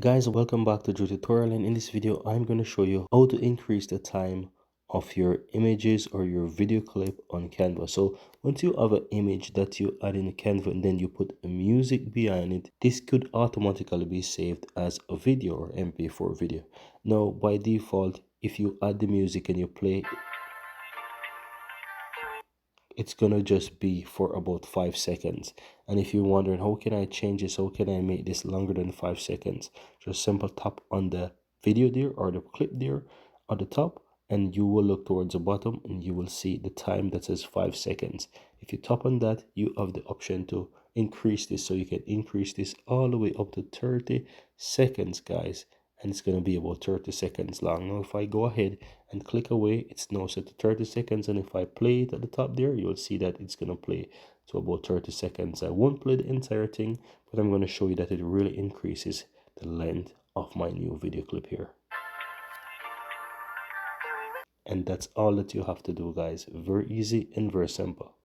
Guys, welcome back to the tutorial, and in this video I'm going to show you how to increase the time of your images or your video clip on Canva. So once you have an image that you add in Canva and then you put a music behind it, this could automatically be saved as a video or MP4 video. Now by default, if you add the music and you play, it's gonna just be for about 5 seconds. And if you're wondering how can I change this, how can I make this longer than 5 seconds, just simple tap on the video there or the clip there at the top, and you will look towards the bottom and you will see the time that says 5 seconds. If you tap on that, you have the option to increase this, so you can increase this all the way up to 30 seconds, guys, and it's going to be about 30 seconds long. Now if I go ahead and click away, it's now set to 30 seconds, and if I play it at the top there, you'll see that it's going to play to about 30 seconds. I won't play the entire thing, but I'm going to show you that it really increases the length of my new video clip here. And that's all that you have to do, guys. Very easy and very simple.